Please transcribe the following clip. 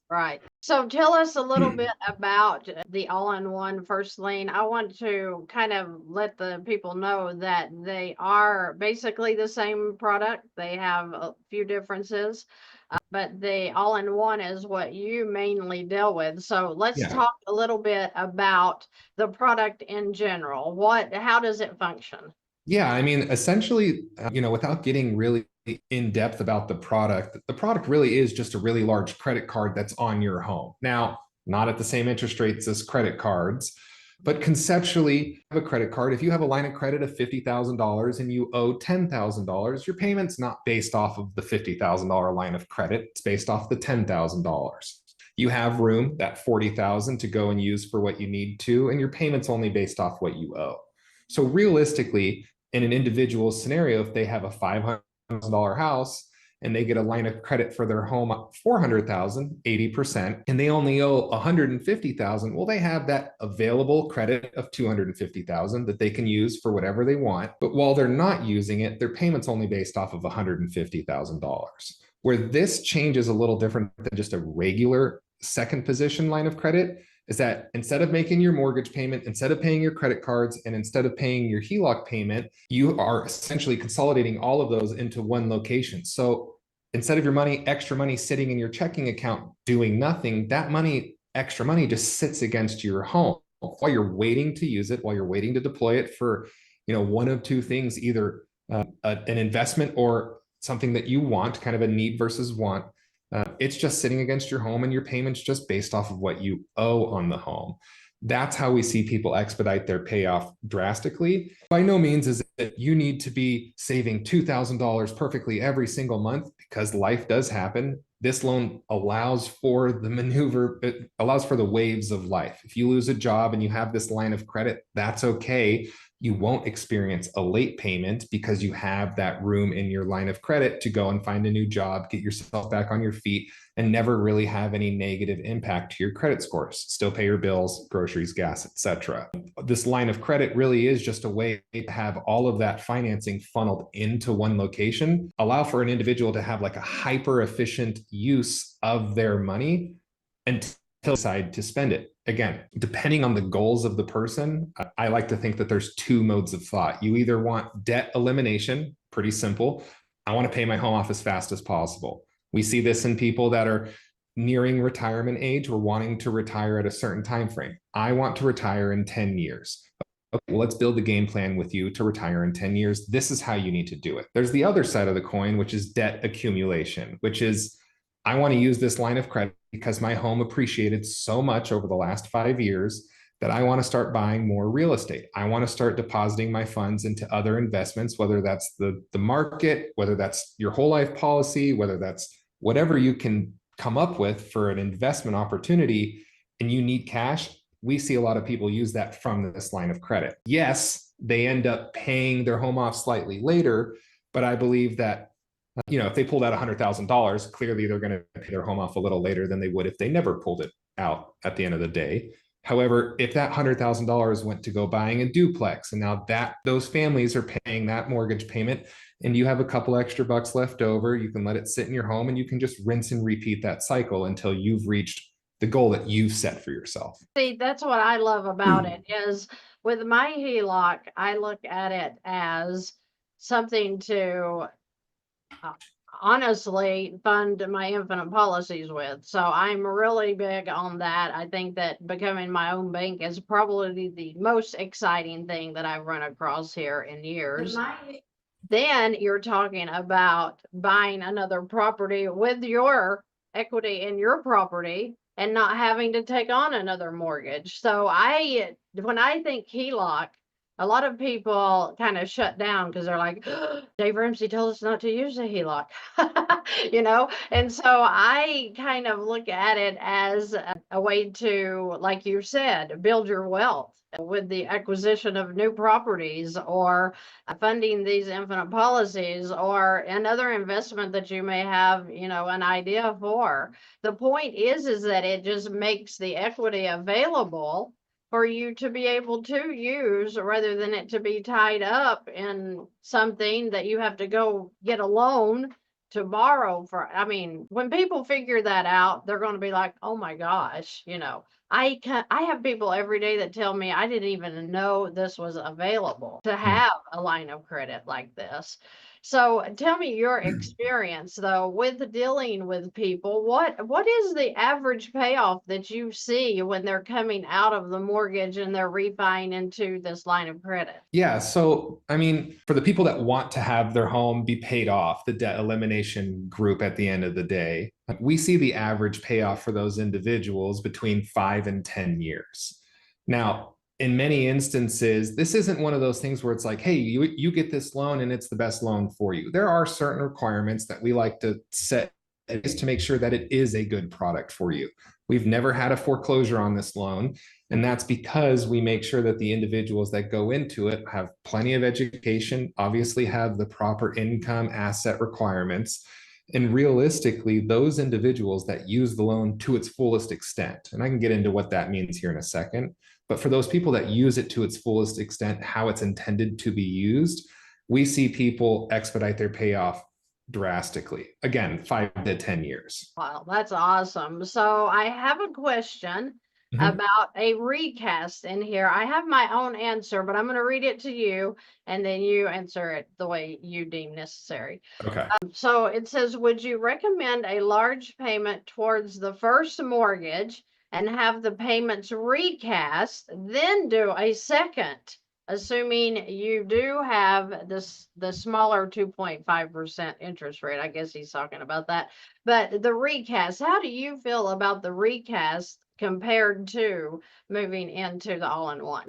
Right. So tell us a little bit about the all-in-one first lien. I want to kind of let the people know that they are basically the same product. They have a few differences, but the all-in-one is what you mainly deal with. So let's Yeah. talk a little bit about the product in general. How does it function? Yeah, I mean, essentially, without getting really in depth about the product really is just a really large credit card that's on your home. Now, not at the same interest rates as credit cards, but conceptually, have a credit card. If you have a line of credit of $50,000 and you owe $10,000, your payment's not based off of the $50,000 line of credit. It's based off the $10,000. You have room, that 40,000 to go and use for what you need to, and your payment's only based off what you owe. So realistically, in an individual scenario, if they have a $500,000 house and they get a line of credit for their home 400,000, 80%, and they only owe 150,000, well, they have that available credit of 250,000 that they can use for whatever they want. But while they're not using it, their payment's only based off of $150,000. Where this change is a little different than just a regular second position line of credit is that instead of making your mortgage payment, instead of paying your credit cards, and instead of paying your HELOC payment, you are essentially consolidating all of those into one location. So instead of your extra money sitting in your checking account doing nothing, that extra money just sits against your home while you're waiting to use it, while you're waiting to deploy it for, one of two things, either an investment or something that you want, kind of a need versus want. It's just sitting against your home and your payments just based off of what you owe on the home. That's how we see people expedite their payoff drastically. By no means is it you need to be saving $2,000 perfectly every single month, because life does happen. This loan allows for the maneuver, it allows for the waves of life. If you lose a job and you have this line of credit, that's okay. You won't experience a late payment because you have that room in your line of credit to go and find a new job, get yourself back on your feet, and never really have any negative impact to your credit scores. Still pay your bills, groceries, gas, etc. This line of credit really is just a way to have all of that financing funneled into one location, allow for an individual to have like a hyper efficient use of their money until decide to spend it. Again, depending on the goals of the person, I like to think that there's two modes of thought. You either want debt elimination, pretty simple. I want to pay my home off as fast as possible. We see this in people that are nearing retirement age or wanting to retire at a certain time frame. I want to retire in 10 years. Okay, well, let's build the game plan with you to retire in 10 years. This is how you need to do it. There's the other side of the coin, which is debt accumulation, which is I want to use this line of credit because my home appreciated so much over the last 5 years that I want to start buying more real estate. I want to start depositing my funds into other investments, whether that's the market, whether that's your whole life policy, whether that's whatever you can come up with for an investment opportunity, and you need cash. We see a lot of people use that from this line of credit. Yes, they end up paying their home off slightly later, but I believe that if they pulled out $100,000, clearly they're going to pay their home off a little later than they would if they never pulled it out at the end of the day. However, if that $100,000 went to go buying a duplex, and now that those families are paying that mortgage payment, and you have a couple extra bucks left over, you can let it sit in your home and you can just rinse and repeat that cycle until you've reached the goal that you've set for yourself. See, that's what I love about it is with my HELOC, I look at it as something to uh, honestly fund my infinite policies with. So I'm really big on that. I think that becoming my own bank is probably the most exciting thing that I've run across here in years. Then you're talking about buying another property with your equity in your property and not having to take on another mortgage. So when I think HELOC, a lot of people kind of shut down because they're like, Dave Ramsey told us not to use a HELOC, And so I kind of look at it as a way to, like you said, build your wealth with the acquisition of new properties or funding these infinite policies or another investment that you may have, an idea for. The point is that it just makes the equity available for you to be able to use rather than it to be tied up in something that you have to go get a loan to borrow for, I mean, when people figure that out, they're going to be like, oh my gosh, I have people every day that tell me I didn't even know this was available to have a line of credit like this. So tell me your experience though with dealing with people. What is the average payoff that you see when they're coming out of the mortgage and they're refining into this line of credit? Yeah. So, I mean, for the people that want to have their home be paid off, the debt elimination group at the end of the day, we see the average payoff for those individuals between 5 and 10 years. Now, in many instances, this isn't one of those things where it's like, hey, you get this loan and it's the best loan for you. There are certain requirements that we like to set to make sure that it is a good product for you. We've never had a foreclosure on this loan. And that's because we make sure that the individuals that go into it have plenty of education, obviously have the proper income asset requirements. And realistically, those individuals that use the loan to its fullest extent, and I can get into what that means here in a second, but for those people that use it to its fullest extent, how it's intended to be used, we see people expedite their payoff drastically. Again, 5 to 10 years. Wow, that's awesome. So I have a question Mhm. about a recast in here. I have my own answer, but I'm going to read it to you and then you answer it the way you deem necessary. Okay. So it says, would you recommend a large payment towards the first mortgage and have the payments recast, then do a second, assuming you do have the smaller 2.5% interest rate? I guess he's talking about that. But the recast, how do you feel about the recast compared to moving into the all-in-one?